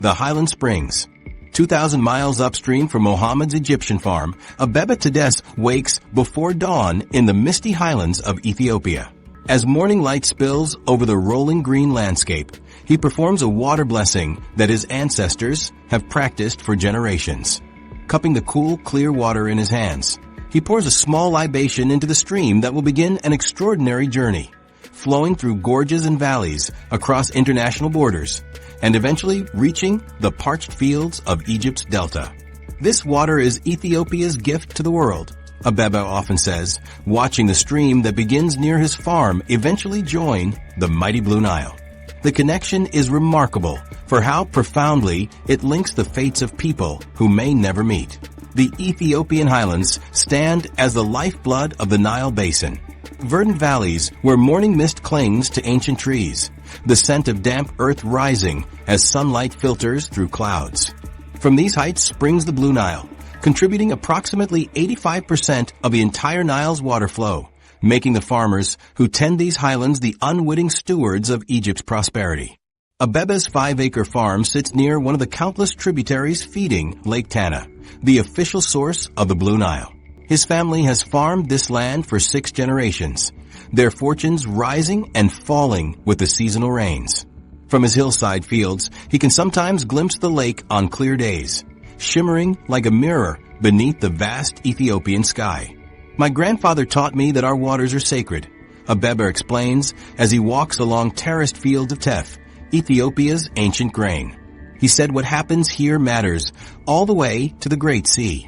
The Highland Springs. 2,000 miles upstream from Mohammed's Egyptian farm, Abebe Tedes wakes before dawn in the misty highlands of Ethiopia. As morning light spills over the rolling green landscape, he performs a water blessing that his ancestors have practiced for generations. Cupping the cool, clear water in his hands, he pours a small libation into the stream that will begin an extraordinary journey, flowing through gorges and valleys across international borders, and eventually reaching the parched fields of Egypt's delta. This water is Ethiopia's gift to the world, Abebe often says, watching the stream that begins near his farm eventually join the mighty Blue Nile. The connection is remarkable for how profoundly it links the fates of people who may never meet. The Ethiopian highlands stand as the lifeblood of the Nile basin. Verdant valleys where morning mist clings to ancient trees, the scent of damp earth rising as sunlight filters through clouds. From these heights springs the Blue Nile, contributing approximately 85% of the entire Nile's water flow, making the farmers who tend these highlands the unwitting stewards of Egypt's prosperity. Abebe's 5-acre farm sits near one of the countless tributaries feeding Lake Tana, the official source of the Blue Nile. His family has farmed this land for 6 generations, their fortunes rising and falling with the seasonal rains. From his hillside fields, he can sometimes glimpse the lake on clear days, shimmering like a mirror beneath the vast Ethiopian sky. My grandfather taught me that our waters are sacred, Abebe explains as he walks along terraced fields of teff, Ethiopia's ancient grain. He said what happens here matters all the way to the Great Sea.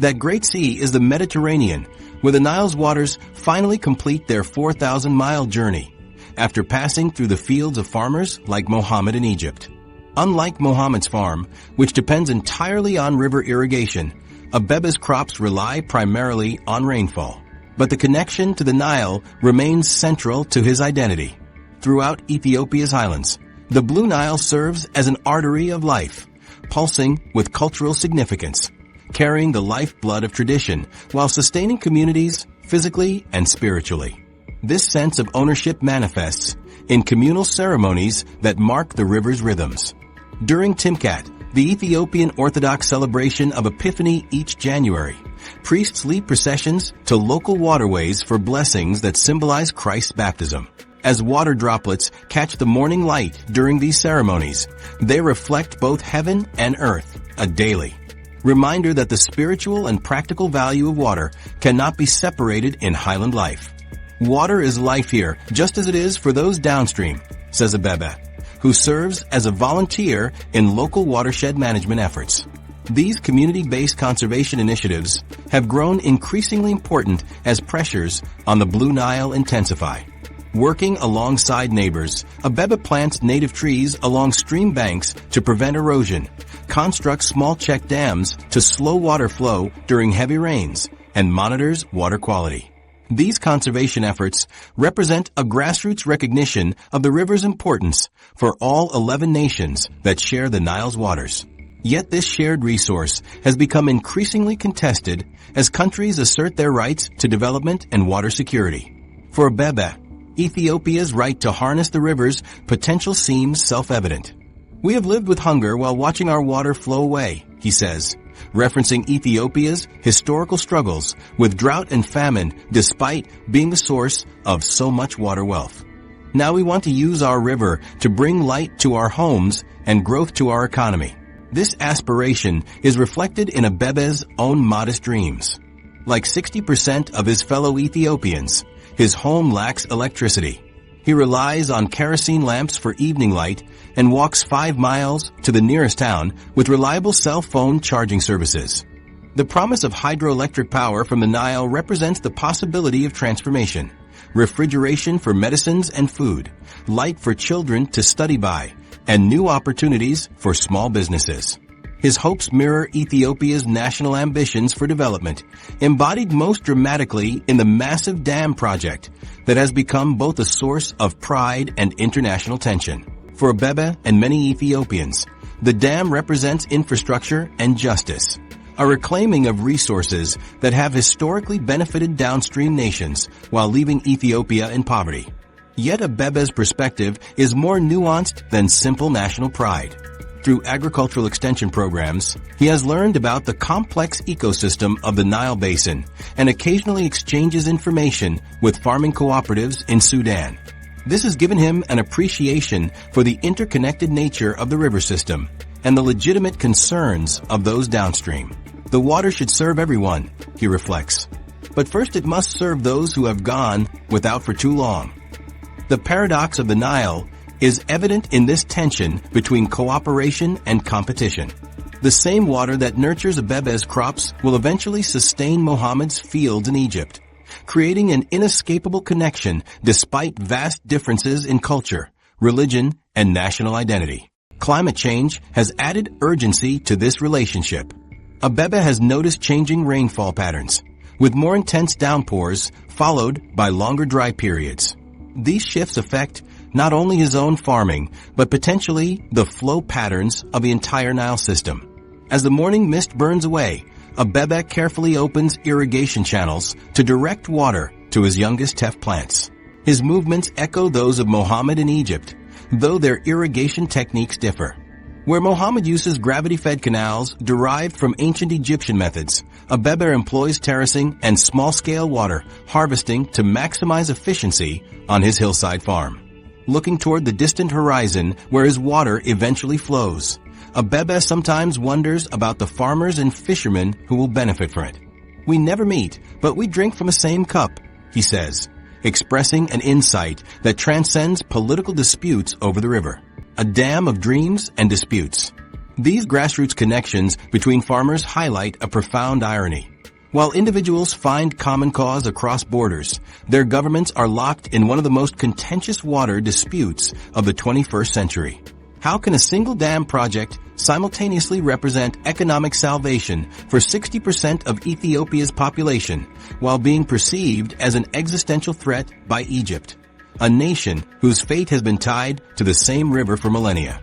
That Great Sea is the Mediterranean, where the Nile's waters finally complete their 4,000-mile journey, after passing through the fields of farmers like Mohammed in Egypt. Unlike Mohammed's farm, which depends entirely on river irrigation, Abebe's crops rely primarily on rainfall. But the connection to the Nile remains central to his identity. Throughout Ethiopia's highlands, the Blue Nile serves as an artery of life, pulsing with cultural significance, carrying the lifeblood of tradition while sustaining communities physically and spiritually. This sense of ownership manifests in communal ceremonies that mark the river's rhythms. During Timkat, the Ethiopian Orthodox celebration of Epiphany each January, priests lead processions to local waterways for blessings that symbolize Christ's baptism. As water droplets catch the morning light during these ceremonies, they reflect both heaven and earth, a daily reminder that the spiritual and practical value of water cannot be separated in highland life. Water is life here, just as it is for those downstream, says Abebe, who serves as a volunteer in local watershed management efforts. These community-based conservation initiatives have grown increasingly important as pressures on the Blue Nile intensify. Working alongside neighbors, Abebe plants native trees along stream banks to prevent erosion, constructs small check dams to slow water flow during heavy rains, and monitors water quality. These conservation efforts represent a grassroots recognition of the river's importance for all 11 nations that share the Nile's waters. Yet this shared resource has become increasingly contested as countries assert their rights to development and water security. For Abebe, Ethiopia's right to harness the river's potential seems self-evident. We have lived with hunger while watching our water flow away, he says, referencing Ethiopia's historical struggles with drought and famine despite being the source of so much water wealth. Now we want to use our river to bring light to our homes and growth to our economy. This aspiration is reflected in Abebe's own modest dreams. Like 60% of his fellow Ethiopians, his home lacks electricity. He relies on kerosene lamps for evening light and walks 5 miles to the nearest town with reliable cell phone charging services. The promise of hydroelectric power from the Nile represents the possibility of transformation, refrigeration for medicines and food, light for children to study by, and new opportunities for small businesses. His hopes mirror Ethiopia's national ambitions for development, embodied most dramatically in the massive dam project that has become both a source of pride and international tension. For Abebe and many Ethiopians, the dam represents infrastructure and justice, a reclaiming of resources that have historically benefited downstream nations while leaving Ethiopia in poverty. Yet Abebe's perspective is more nuanced than simple national pride. Through agricultural extension programs, he has learned about the complex ecosystem of the Nile Basin and occasionally exchanges information with farming cooperatives in Sudan. This has given him an appreciation for the interconnected nature of the river system and the legitimate concerns of those downstream. The water should serve everyone, he reflects. But first it must serve those who have gone without for too long. The paradox of the Nile is evident in this tension between cooperation and competition. The same water that nurtures Abebe's crops will eventually sustain Mohammed's fields in Egypt, creating an inescapable connection despite vast differences in culture, religion, and national identity. Climate change has added urgency to this relationship. Abebe has noticed changing rainfall patterns, with more intense downpours followed by longer dry periods. These shifts affect not only his own farming, but potentially the flow patterns of the entire Nile system. As the morning mist burns away, Abebe carefully opens irrigation channels to direct water to his youngest teff plants. His movements echo those of Mohammed in Egypt, though their irrigation techniques differ. Where Mohammed uses gravity-fed canals derived from ancient Egyptian methods, Abebe employs terracing and small-scale water harvesting to maximize efficiency on his hillside farm. Looking toward the distant horizon where his water eventually flows, Abebe sometimes wonders about the farmers and fishermen who will benefit from it. "We never meet, but we drink from the same cup," he says, expressing an insight that transcends political disputes over the river. A dam of dreams and disputes. These grassroots connections between farmers highlight a profound irony. While individuals find common cause across borders, their governments are locked in one of the most contentious water disputes of the 21st century. How can a single dam project simultaneously represent economic salvation for 60% of Ethiopia's population while being perceived as an existential threat by Egypt, a nation whose fate has been tied to the same river for millennia?